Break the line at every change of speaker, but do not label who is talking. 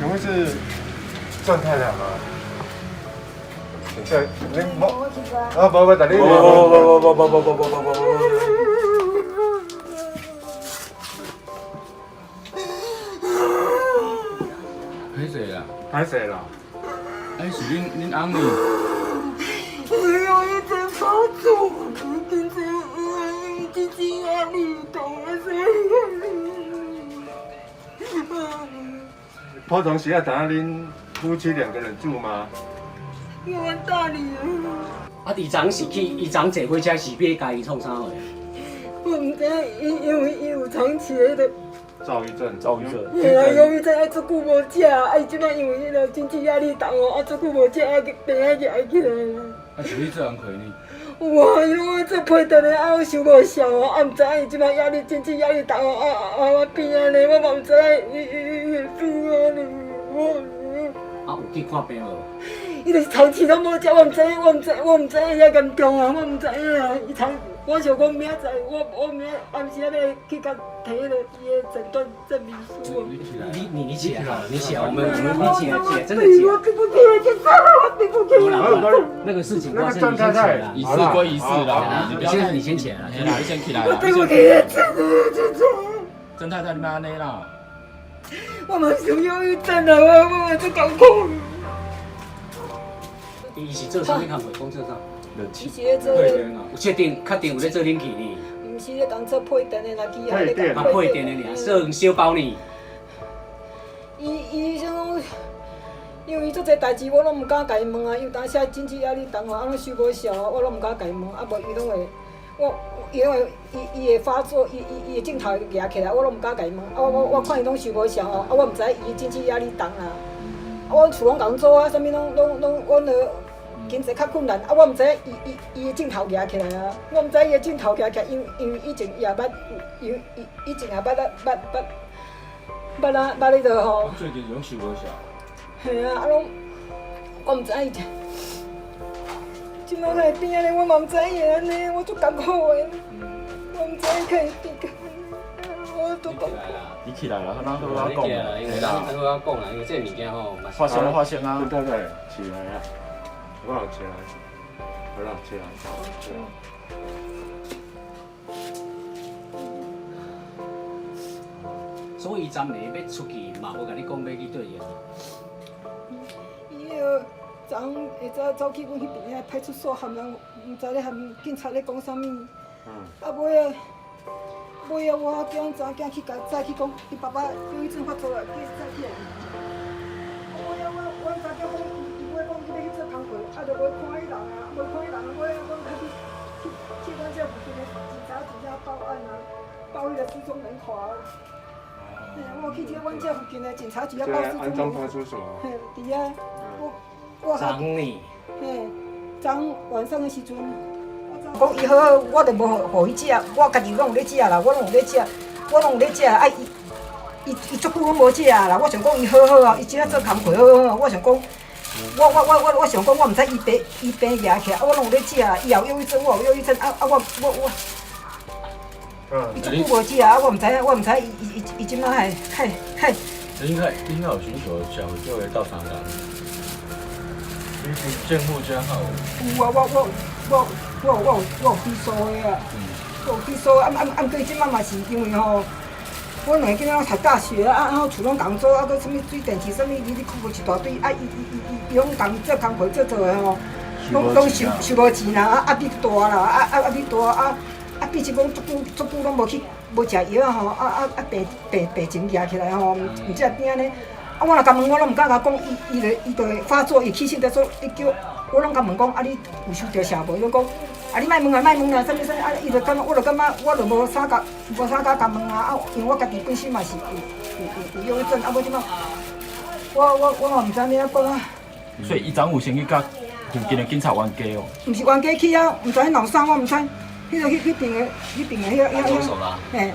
请问是郑太太吗？等下，您无啊，无，等你。不。
歹势啦，
歹势啦。
哎，是恁翁呢？
哎呦，一直发作，今天经济压力大，所以。
普通时啊，等下恁夫妻2个人住吗？
我大你啊！
啊，伊昨是去，伊昨坐火车是要家己创啥货？
我唔知，因为伊有长期的。
躁郁症。
嘿啊，忧郁症爱足久无食，啊伊即摆因为迄个经济压力大哦，啊足久无食，啊病啊压起来啦。
啊，是你做人亏呢？
哇，因为我做配单的，啊我想无效哦，啊唔知伊即摆压力经济压力大哦，我病安尼，我嘛唔知伊会输啊呢。
啊，有去看病无？
伊就是长期拢无食，我唔知遐严重啊，我唔知啊。伊我想讲明仔载，我明暗时要去甲摕迄个伊的诊断证明书。
你起来好了，你起来，我们起来，真的起来。
我并不可以去杀我并不可以。
那个事情发生，你先起来啦。
仪式归仪式啦，
你先起来啦，
你先起来啦。
我对不起，真的。
郑太太，你莫安尼啦。
我嘛是忧郁症啊，我最艰苦。
伊是做啥物工课？讲做啥？
伊是咧做，
有确定有咧做冷气呢？
毋是咧讲做配电的啦，机啊咧
讲配电的尔，做小包呢？
伊想讲，因为伊做侪代志，我拢毋敢甲伊问啊，因为当时经济压力重啊，拢收无效啊，我拢毋敢甲伊问，啊无伊拢会，因为伊会发作，伊的镜头会举起来，我拢毋敢甲伊问，啊我看伊拢收无效哦，啊我毋知伊经济压力重啊，啊阮厝拢共做啊，啥物拢阮了。经济较困难，啊，我毋知伊的镜头举起来啊，我毋知伊的镜头举起来，因为以前也捌，以前也捌咧着吼。
最近拢收无效。
系啊，啊拢，我毋知伊，即摆会变安尼，我嘛毋知伊会安尼，我足艰苦的，我毋知伊可以变个，我都讲。
你起来啦，咱都要讲啦，
因为咱都要讲啦，因为这物件吼，
发生啊！
对，起来啊！我有起来，我有起来。
所以昨暝要出去嘛，无甲你讲要去对呀。
伊个昨下早走去阮迄边遐派出所含人，毋知咧含警察咧讲啥物。啊尾啊，我叫阮查囝去甲再去讲，伊爸爸忧郁症发作啊，叫再去来。尾啊，我查囝讲。我讲要去做工课，啊，就无看伊人啊，无看伊人啊，我去阮这附近的警察局遐报案啊，报迄个失踪人口啊。我去阮这附近的警察局遐报失踪人口。安中派出所。嘿，伫遐，我
昨呢？
嘿，昨晚上的时阵，讲伊好，我就无互伊食，我家己拢有咧食啦，我拢有咧食，啊伊足久拢无食啦，我想讲伊好啊，伊今仔做工课好，我想讲。我想讲，我毋知伊病举起来，我拢有咧食，伊也有忧郁症，我有忧郁症，伊足久无食啊，我毋知伊即摆还。
应该有寻求小就会到场的。见护家好。
有啊，我有去收的啊，我有去收，啊过即摆嘛是因为吼。我两个囡仔读大学啊，然后厝拢共做，啊，搁什物水电池什物，里扣一大堆，啊，伊拢共做工课做的吼，拢收无钱啦，啊，逼大啦，逼大，毕竟讲足久拢无食药啊吼，病情举起来吼，毋则变安尼，啊，我若甲问，我拢毋敢甲讲，伊就会发作，伊起性在做，伊叫我拢甲问讲，啊，你有收到啥无？伊讲。啊！你莫问啊，啥物，啊！伊就感觉，我就无啥甲问啊！因为我家己本身嘛是有忧郁症，啊，无即摆，我嘛毋知影讲啊。
所以伊昨有先去甲附近的警察冤家哦。
毋是冤家去啊，毋知闹啥，我毋知。迄边的，
收手啦。
嘿，